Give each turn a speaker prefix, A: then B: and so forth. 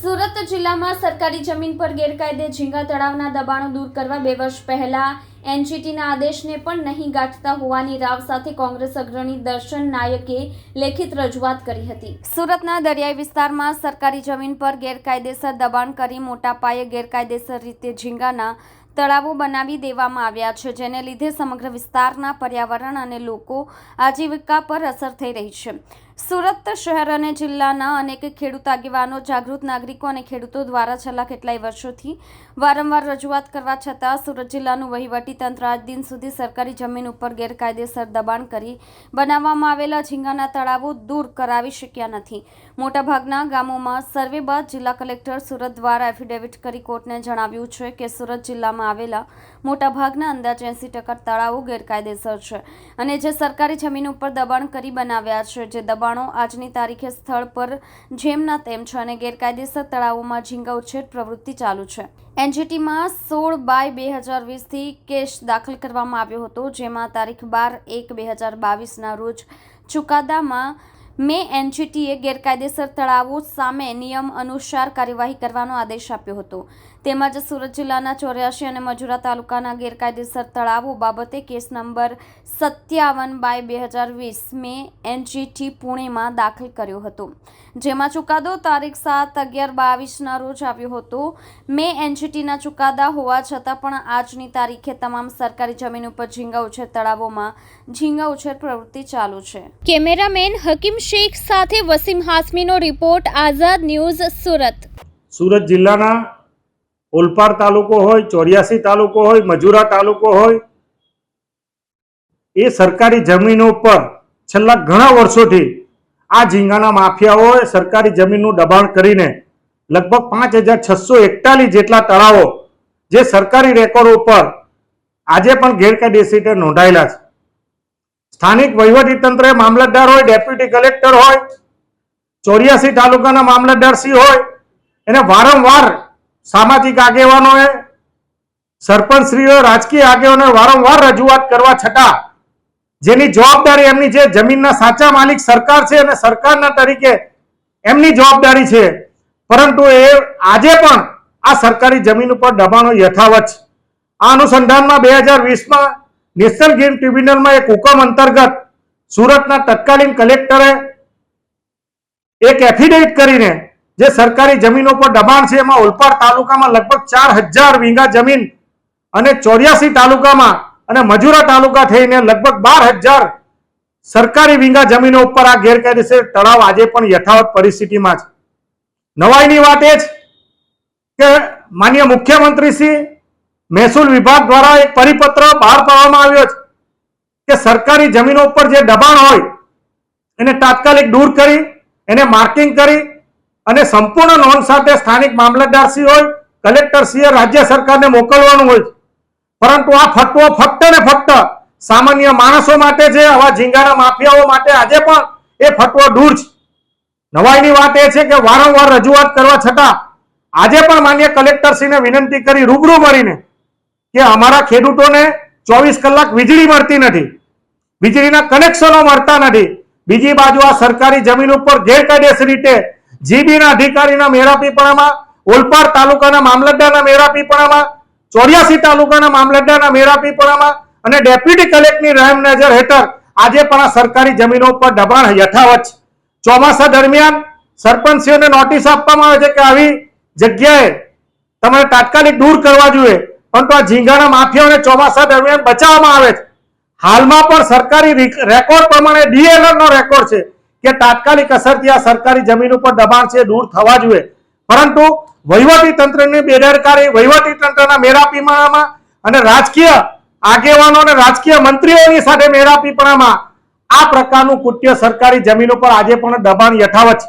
A: સુરત જિલ્લામાં સરકારી જમીન પર ગેરકાયદે ઝીંગા તળાવના દબાણો દૂર કરવા 2 વર્ષ પહેલા એનજીટીના આદેશને પણ નહીં ગાંઠતા હોવાની રાવ સાથે કોંગ્રેસ અગ્રણી દર્શન નાયકે લેખિત રજૂઆત કરી હતી। સુરતના દરિયાઈ વિસ્તારમાં સરકારી જમીન પર ગેરકાયદેસર દબાણ કરી મોટા પાયે ગેરકાયદેસર રીતે ઝીંગાના તળાવો બનાવી દેવામાં આવ્યા છે, જેને લીધે સમગ્ર વિસ્તારના પર્યાવરણ અને લોકો આજીવિકા પર અસર થઈ રહી છે। સુરત શહેર અને જિલ્લાના અનેક ખેડૂત આગેવાનો, જાગૃત નાગરિકો અને ખેડૂતો દ્વારા છેલ્લા કેટલાય વર્ષોથી વારંવાર રજૂઆત કરવા છતાં સુરત જિલ્લાનું વહીવટીતંત્ર આજ દિન સુધી સરકારી જમીન ઉપર ગેરકાયદેસર દબાણ કરી બનાવવામાં આવેલા ઝીંગાના તળાવો દૂર કરાવી શક્યા નથી। મોટાભાગના ગામોમાં સર્વે બાદ જિલ્લા કલેક્ટર સુરત દ્વારા એફિડેવિટ કરી કોર્ટને જણાવ્યું છે કે સુરત જિલ્લામાં આવેલા મોટાભાગના અંદાજે 80% તળાવો ગેરકાયદેસર છે અને જે સરકારી જમીન ઉપર દબાણ કરી બનાવ્યા છે, જે દબાણો આજની તારીખે સ્થળ પર જેમના તેમ છે અને ગેરકાયદેસર તળાવોમાં ઝીંગા ઉછેર પ્રવૃત્તિ ચાલુ છે। એનજીટીમાં 16/2020થી કેસ દાખલ કરવામાં આવ્યો હતો, જેમાં તારીખ 12/1/2022ના રોજ ચુકાદામાં એનજીટીએ ગેરકાયદેસર તળાવો સામે નિયમ અનુસાર કાર્યવાહી કરવાનો આદેશ આપ્યો હતો। તેમજ સુરત જિલ્લાના 84 અને મજુરા તાલુકાના ગેરકાયદેસર તળાવો બાબતે કેસ નંબર 57/2020 એનજીટી પુણેમાં દાખલ કર્યો હતો, જેમાં ચુકાદો તારીખ 7/11/22ના રોજ આવ્યો હતો। એનજીટીના ચુકાદા હોવા છતાં પણ આજની તારીખે તમામ સરકારી જમીન ઉપર ઝીંગા ઉછેર તળાવોમાં ઝીંગા ઉછેર પ્રવૃત્તિ ચાલુ છે। કેમેરામેન હકીમ શેખ સાથે વસીમ હાસમીનો રિપોર્ટ, આઝાદ ન્યૂઝ, સુરત।
B: સુરત જિલ્લાના ઓલપાડ તાલુકો હોય, 84 તાલુકો હોય, મજુરા તાલુકો હોય, એ સરકારી જમીનો પર છેલ્લા ઘણા વર્ષોથી આ ઝીંગાના માફિયાઓએ સરકારી જમીનનું દબાણ કરીને લગભગ 5641 જેટલા તળાવો જે સરકારી રેકોર્ડ ઉપર આજે પણ ગેરકાયદેસર રીતે નોંધાયેલા છે। સ્થાનિક વહીવટીતંત્રે મામલતદાર હોય, ડેપ્યુટી કલેક્ટર હોય, 84 તાલુકાના મામલતદારશ્રી હોય, એને વારંવાર સામાજિક આગેવાનોએ, સરપંચશ્રીઓ, રાજકીય આગેવાનોએ વારંવાર રજૂઆત કરવા છતાં જેની જવાબદારી એમની જે જમીનના સાચા માલિક સરકાર છે અને સરકારના તરીકે એમની જવાબદારી છે, પરંતુ એ આજે પણ આ સરકારી જમીન ઉપર દબાણો યથાવત છે। આ અનુસંધાનમાં 2020માં નેશનલ ગ્રીન ટ્રિબ્યુનલમાં એક હુકમ અંતર્ગત સુરતના તત્કાલીન કલેક્ટરે એક એફિડેવિટ કરીને જે સરકારી જમીનો પર દબાણ છે એમાં ઓલપાડ તાલુકામાં લગભગ 4000 વીઘા જમીન અને 84 તાલુકામાં અને મજુરા તાલુકા થઈને લગભગ 12000 સરકારી વીઘા જમીનો ઉપર આ ગેરકાયદેસર તળાવ આજે પણ યથાવત પરિસ્થિતિમાં છે। નવાઈની વાત એ છે કે માનનીય મુખ્યમંત્રી શ્રી મહેસૂલ વિભાગ દ્વારા એક પરિપત્ર બહાર પાડવામાં આવ્યો છે કે સરકારી જમીનો ઉપર જે દબાણ હોય એને તાત્કાલિક દૂર કરી એને માર્કિંગ કરી અને સંપૂર્ણ નોંધ સાથે સ્થાનિક મામલતદારશ્રી હોય, કલેક્ટરશ્રીએ રાજ્ય સરકારને મોકલવાનું હોય, પરંતુ આ ફટવો ફક્ત ને ફક્ત સામાન્ય માણસો માટે છે। આવા ઝીંગાના માફિયાઓ માટે આજે પણ એ ફટવો દૂર છે। નવાઈની વાત એ છે કે વારંવાર રજૂઆત કરવા છતાં આજે પણ માન્ય કલેક્ટરશ્રીને વિનંતી કરી રૂબરૂ મળીને કે અમારા ખેડૂતોને 24 કલાક વીજળી મળતી નથી, વીજળીના કનેક્શનો મળતા નથી, બીજી બાજુ આ સરકારી જમીન ઉપર ગેરકાયદેસર રીતે જીબીના અધિકારીના મેરાપીપણામાં, ઓલપાડ તાલુકાના મામલતદારના મેરાપીપણામાં, 84 તાલુકાના મામલતદારના મેરાપીપણામાં અને ડેપ્યુટી કલેક્ટરની રહેમ નજર હેઠળ આજે પણ આ સરકારી જમીનો ઉપર દબાણ યથાવત છે। ચોમાસા દરમિયાન સરપંચશ્રીઓને નોટિસ આપવામાં આવે છે કે આવી જગ્યાએ તમારે તાત્કાલિક દૂર કરવા જોઈએ, પરંતુ આ ઝીંગાના માફિયાઓને ચોમાસા દરમિયાન બચાવવામાં આવે છે। હાલમાં પણ સરકારી રેકોર્ડ પ્રમાણે ડીએલઆર નો રેકોર્ડ છે કે તાત્કાલિક અસરથી આ સરકારી જમીન ઉપર દબાણ છે દૂર થવા જોઈએ, પરંતુ વહીવટી તંત્રની બેદરકારી, વહીવટી તંત્રના મેરાપીપણામાં અને રાજકીય આગેવાનો અને રાજકીય મંત્રીઓની સાથે મેરાપીપણામાં આ પ્રકારનું કૃત્ય સરકારી જમીનો પર આજે પણ દબાણ યથાવત છે।